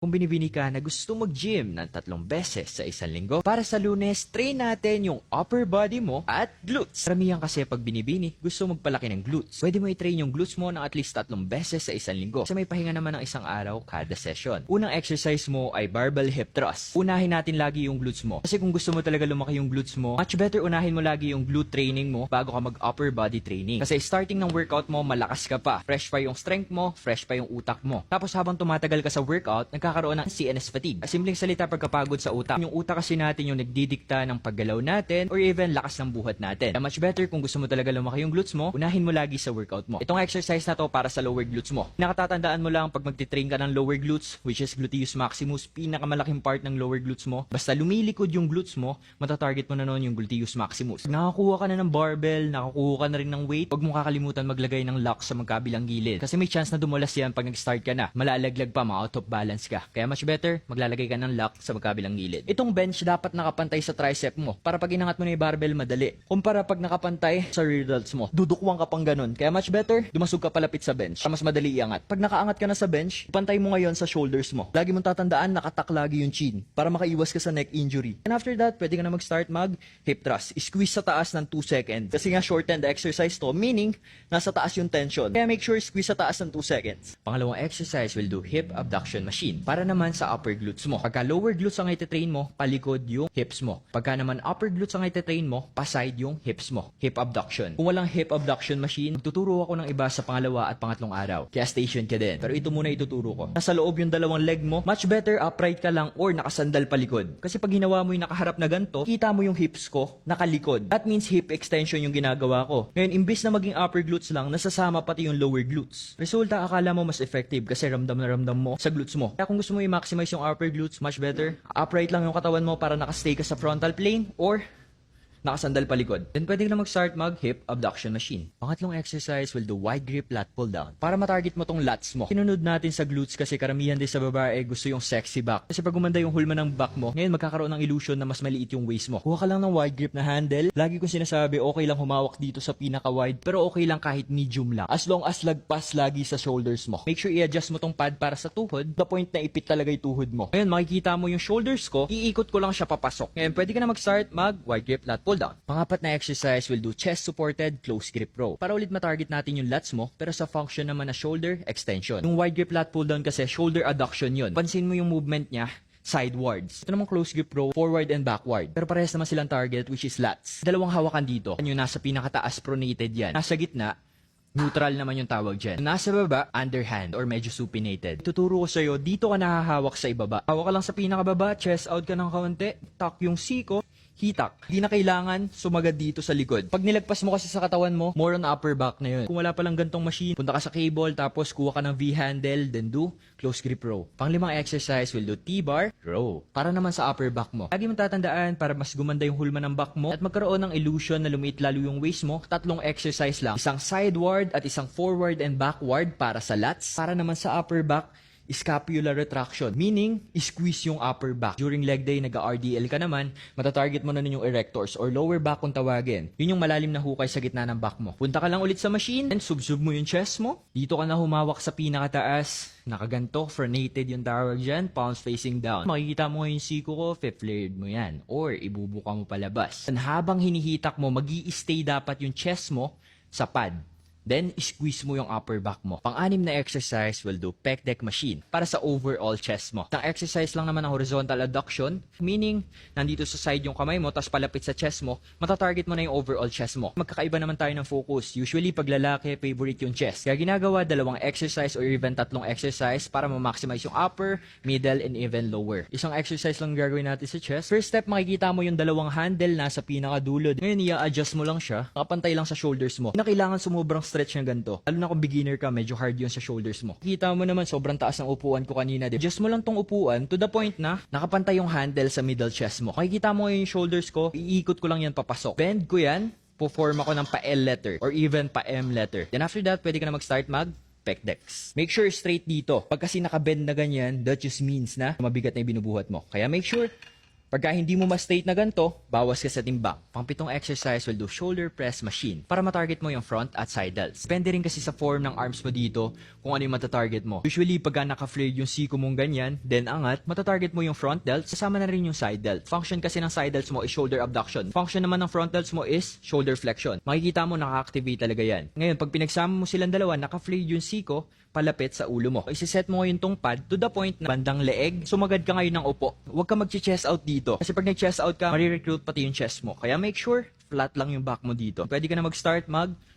Kung binibini ka na gusto mag-gym ng 3 beses sa isang linggo, para sa Lunes, train natin yung upper body mo at glutes. Karamihan kasi pag binibini, gusto magpalaki ng glutes. Pwede mo i-train yung glutes mo ng at least 3 beses sa isang linggo. Kasi may pahinga naman ng isang araw kada session. Unang exercise mo ay barbell hip thrust. Unahin natin lagi yung glutes mo. Kasi kung gusto mo talaga lumaki yung glutes mo, much better unahin mo lagi yung glute training mo bago ka mag-upper body training. Kasi starting ng workout mo, malakas ka pa. Fresh pa yung strength mo, fresh pa yung utak mo. Tapos habang tumatagal ka sa workout, nagkakaroon ng CNS fatigue. Simpleng salita, pagkapagod sa utak. Yung utak kasi natin yung nagdidikta ng paggalaw natin or even lakas ng buhat natin. Kaya much better kung gusto mo talaga lumaki yung glutes mo, unahin mo lagi sa workout mo. Itong exercise na to para sa lower glutes mo. Nakatatandaan mo lang pag magtitrain ka ng lower glutes, which is gluteus maximus, pinakamalaking part ng lower glutes mo. Basta lumilikod yung glutes mo, matatarget mo na noon yung gluteus maximus. Nakakuha ka na ng barbell, nakakuha ka na rin ng weight, huwag mo kakalimutan maglagay ng lock sa magkabilang gilid. Kasi may chance na dumulas yan pag nag-start ka na. Malalaglag pa, ma-out of balance ka. Kaya much better, maglalagay ka ng lock sa magkabilang gilid. Itong bench dapat nakapantay sa tricep mo para pag inangat mo na yung barbell, madali. Kumpara pag nakapantay sa rear delts mo, dudukwang ka pang ganun. Kaya much better, dumasog ka palapit sa bench para mas madali iangat. Pag nakaangat ka na sa bench, ipantay mo ngayon sa shoulders mo. Lagi mong tatandaan, nakatak lagi yung chin para makaiwas ka sa neck injury. And after that, pwede ka na mag-start mag hip thrust. Squeeze sa taas ng 2 seconds. Kasi nga shortened exercise to, meaning nasa taas yung tension. Kaya make sure squeeze sa taas ng 2 seconds. Pangalawang exercise will do hip abduction machine para naman sa upper glutes mo. Pagka lower glutes ang ititrain mo, palikod yung hips mo. Pagka naman upper glutes ang ititrain mo, paside yung hips mo. Hip abduction. Kung walang hip abduction machine, tuturo ako ng iba sa pangalawa at pangatlong araw. Kaya station ka din. Pero ito muna ituturo ko. Nasa loob yung dalawang leg mo, much better upright ka lang or nakasandal palikod. Kasi pag ginawa mo yung nakaharap na ganito, kita mo yung hips ko nakalikod. That means hip extension yung ginagawa ko. Ngayon, imbis na maging upper glutes lang, nasasama pati yung lower glutes. Resulta, akala mo mas effective kasi ramdam na ramdam mo sa glutes mo. Kaya kung gusto mo i-maximize yung upper glutes, much better, upright lang yung katawan mo para nakastay ka sa frontal plane or nakasandal palikod. Then pwede ka na mag-start mag-hip abduction machine. Pangatlong exercise will do wide grip lat pull down. Para matarget mo tong lats mo. Kinunod natin sa glutes kasi karamihan din sa babae gusto yung sexy back. Kasi pag gumanda yung hulma ng back mo, ngayon magkakaroon ng illusion na mas maliit yung waist mo. Kuha ka lang ng wide grip na handle. Lagi ko sinasabi, okay lang humawak dito sa pinaka-wide, pero okay lang kahit medium lang. As long as lagpas lagi sa shoulders mo. Make sure i-adjust mo tong pad para sa tuhod, the point na ipit talaga yung tuhod mo. Ngayon makikita mo yung shoulders ko, iikot ko lang siya papasok. Ngayon pwede ka na mag-start mag-wide grip lat pull down. Pangapat na exercise will do chest supported close grip row. Para ulit matarget natin yung lats mo, pero sa function naman na shoulder extension. Yung wide grip lat pull down kasi shoulder adduction yun. Pansin mo yung movement niya, sidewards. Ito naman close grip row, forward and backward. Pero parehas naman silang target, which is lats. Dalawang hawakan dito. Yung nasa pinakataas, pronated yan. Nasa gitna, neutral naman yung tawag dyan. Nasa baba, underhand or medyo supinated. Tuturo ko sa'yo, dito ka nahahawak sa ibaba. Hawak ka lang sa pinakababa, chest out ka ng kaunti, tuck yung siko, hitak. Hindi na kailangan sumagad dito sa likod. Pag nilagpas mo kasi sa katawan mo, more on upper back na yun. Kung wala palang gantong machine, punta ka sa cable, tapos kuha ka ng V-handle, then do close grip row. Panglimang exercise will do T-bar row. Para naman sa upper back mo. Lagi mong tatandaan para mas gumanda yung hulma ng back mo at magkaroon ng illusion na lumiit lalo yung waist mo, 3 exercise lang. Isang sideward at isang forward and backward para sa lats. Para naman sa upper back, scapular retraction, meaning squeeze yung upper back. During leg day, nag-RDL ka naman, matatarget mo na nun yung erectors or lower back kung tawagin. Yun yung malalim na hukay sa gitna ng back mo. Punta ka lang ulit sa machine, and subsub mo yung chest mo. Dito ka na humawak sa pinakataas. Nakaganto, pronated yung tawag dyan, palms facing down. Makikita mo yung siko ko, fifth layered mo yan. Or ibubuka mo palabas. And habang hinihitak mo, mag-i-stay dapat yung chest mo sa pad. Then, squeeze mo yung upper back mo. Pang-anim na exercise will do pec deck machine para sa overall chest mo. Ang exercise lang naman ang horizontal adduction, meaning, nandito sa side yung kamay mo, tapos palapit sa chest mo, matatarget mo na yung overall chest mo. Magkakaiba naman tayo ng focus. Usually, pag lalaki, favorite yung chest. Kaya ginagawa 2 exercise or even 3 exercise para ma-maximize yung upper, middle, and even lower. Isang exercise lang gagawin natin sa chest. First step, makikita mo yung 2 handle nasa pinakadulo. Ngayon, i-adjust mo lang siya, nakapantay lang sa shoulders mo. Hindi na kailangan sumubrang stretch na ganito. Lalo na kung beginner ka, medyo hard yun sa shoulders mo. Kita mo naman, sobrang taas ng upuan ko kanina. Adjust mo lang tong upuan to the point na nakapantay yung handle sa middle chest mo. Makikita mo yung shoulders ko, iikot ko lang yan papasok. Bend ko yan, po-form ako ng pa-L letter or even pa-M letter. Then after that, pwede ka na mag-start pec decks. Make sure straight dito. Pag kasi nakabend na ganyan, that just means na mabigat na yung binubuhat mo. Kaya make sure Pagka hindi mo ma-straight na ganito, bawas ka sa timbang. Pang-pitong exercise will do shoulder press machine para matarget mo yung front at side delts. Depende rin kasi sa form ng arms mo dito kung ano yung matatarget mo. Usually, pagka naka-flared yung siko mong ganyan, then angat, matatarget mo yung front delts, kasama na rin yung side delts. Function kasi ng side delts mo is shoulder abduction. Function naman ng front delts mo is shoulder flexion. Makikita mo, naka-activate talaga yan. Ngayon, pag pinagsama mo silang dalawa, naka-flared yung siko, palapit sa ulo mo. Isiset mo ngayon tong pad to the point na bandang leeg, sumagad ka ngayon ng upo. Huwag ka mag-chest out dito. Kasi pag nag-chest out ka, marirecruit pati yung chest mo. Kaya make sure, flat lang yung back mo dito. Pwede ka na mag-start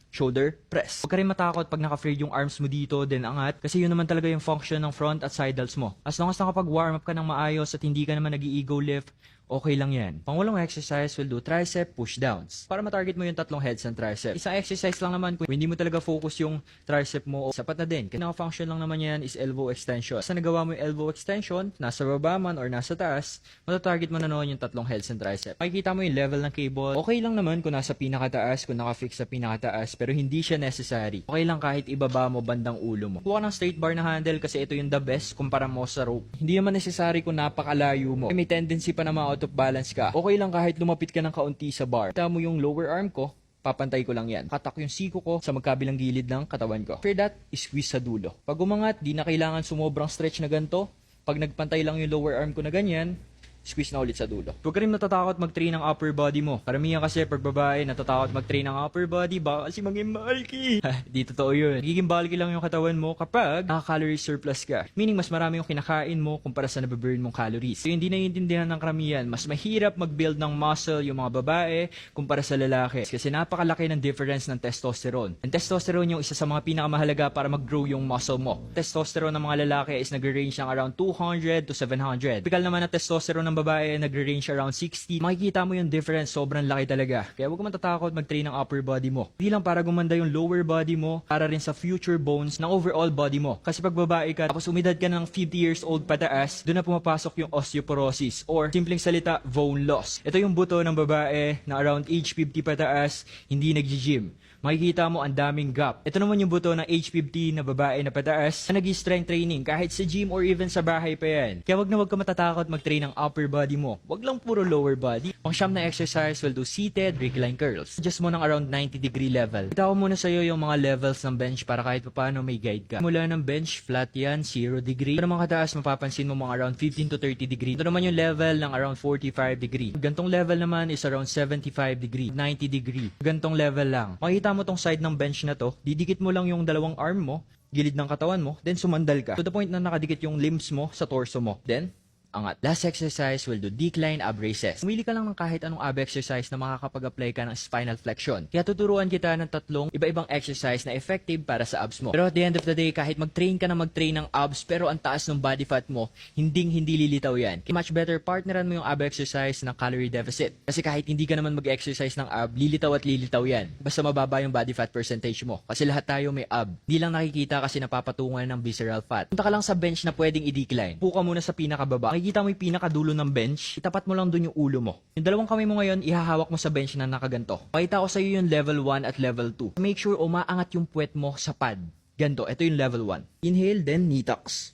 shoulder press. Huwag ka rin matakot pag naka-flared yung arms mo dito, then angat. Kasi yun naman talaga yung function ng front at side delts mo. As long as nakapag-warm up ka ng maayos at hindi ka naman nag-ego lift, okay lang yan. Pangwalong exercise will do tricep push-downs. Para matarget mo yung tatlong heads ng tricep. Isang exercise lang naman kung hindi mo talaga focus yung tricep mo, sapat na din. Kasi naka-function lang naman yan is elbow extension. Sa nagawa mo yung elbow extension, nasa baba man or nasa taas, matatarget mo na noon yung tatlong heads ng tricep. Makikita mo yung level ng cable. Okay lang naman kung nasa pinakataas, kung naka-fix sa pinakataas, pero hindi siya necessary. Okay lang kahit ibaba mo bandang ulo mo. Kuha ng straight bar na handle kasi ito yung the best kumpara mo sa rope. Hindi naman necessary kung napakalayo mo. May tendency pa na out of balance ka. Okay lang kahit lumapit ka ng kaunti sa bar. Kita mo yung lower arm ko, papantay ko lang yan. Katak yung siko ko sa magkabilang gilid ng katawan ko. After that, squeeze sa dulo. Pag umangat, di na kailangan sumobrang stretch na ganito. Pag nagpantay lang yung lower arm ko na ganyan, squeeze na ulit sa dulo. Huwag ka rin natatakot mag-train ng upper body mo. Karamihan kasi pag babae, natatakot mag-train ng upper body, baka kasi maging bulky. Di totoo yun. Nagiging bulky lang yung katawan mo kapag naka-calorie surplus ka. Meaning, mas marami yung kinakain mo kumpara sa nababurn mong calories. So, hindi naiintindihan ng karamihan. Mas mahirap mag-build ng muscle yung mga babae kumpara sa lalaki. Kasi napakalaki ng difference ng testosterone. And testosterone yung isa sa mga pinakamahalaga para mag-grow yung muscle mo. Testosterone ng mga lalaki is nag-range ng around 200 to 700. Typical naman na testosterone ng babae nagre-range around 60. Makikita mo yung difference, sobrang laki talaga. Kaya huwag ka matatakot mag-train ng upper body mo. Hindi lang para gumanda yung lower body mo, para rin sa future bones ng overall body mo. Kasi pag babae ka, tapos umidad ka ng 50 years old pataas, doon na pumapasok yung osteoporosis or simpleng salita, bone loss. Ito yung buto ng babae na around age 50 pataas, hindi nag-gym. Makikita mo ang daming gap. Ito naman yung buto ng age 50 na babae na pataas na nag-strength training kahit sa gym or even sa bahay pa yan. Kaya wag ka matatakot mag-train ng upper body mo. Wag lang puro lower body. Ang siyam na exercise will do seated recline curls. Adjust mo ng around 90 degree level. Itaw ko muna sa'yo yung mga levels ng bench para kahit paano may guide ka. Mula ng bench, flat yan, 0 degree. Ito naman kataas, mapapansin mo mga around 15 to 30 degree. Ito naman yung level ng around 45 degree. Gantong level naman is around 75 degree, 90 degree. Gantong level lang. Makita mo tong side ng bench na to, didikit mo lang yung dalawang arm mo, gilid ng katawan mo, then sumandal ka. To the point na nakadikit yung limbs mo sa torso mo. Then, angat. Last exercise will do decline ab raises. Pumili ka lang ng kahit anong ab exercise na makakapag-apply ka ng spinal flexion. Kaya tuturuan kita ng tatlong iba-ibang exercise na effective para sa abs mo. Pero at the end of the day, kahit mag-train ka na mag-train ng abs pero ang taas ng body fat mo, hindi lilitaw yan. Kaya much better partneran mo yung ab exercise ng calorie deficit. Kasi kahit hindi ka naman mag-exercise ng ab, lilitaw at lilitaw yan. Basta mababa yung body fat percentage mo. Kasi lahat tayo may ab. Hindi lang nakikita kasi napapatungan ng visceral fat. Punta ka lang sa bench na pwedeng i-decline. Puka muna sa pinakababa. Makikita mo yung pinakadulo ng bench, itapat mo lang dun yung ulo mo. Yung dalawang kamay mo ngayon, ihahawak mo sa bench na nakaganto. Pakita ko sa iyo yung level 1 at level 2. Make sure umaangat yung puwet mo sa pad. Ganto, ito yung level 1. Inhale, then knee tucks.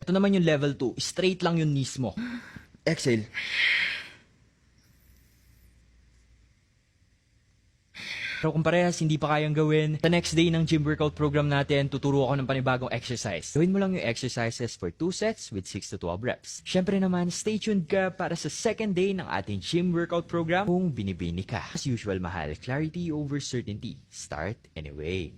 Ito naman yung level 2. Straight lang yung knees mo. Exhale. Pero kung parehas hindi pa kayang gawin, the next day ng gym workout program natin, tuturo ako ng panibagong exercise. Gawin mo lang yung exercises for 2 sets with 6 to 12 reps. Syempre naman, stay tuned ka para sa second day ng ating gym workout program kung binibini ka. As usual, mahal, clarity over certainty. Start anyway.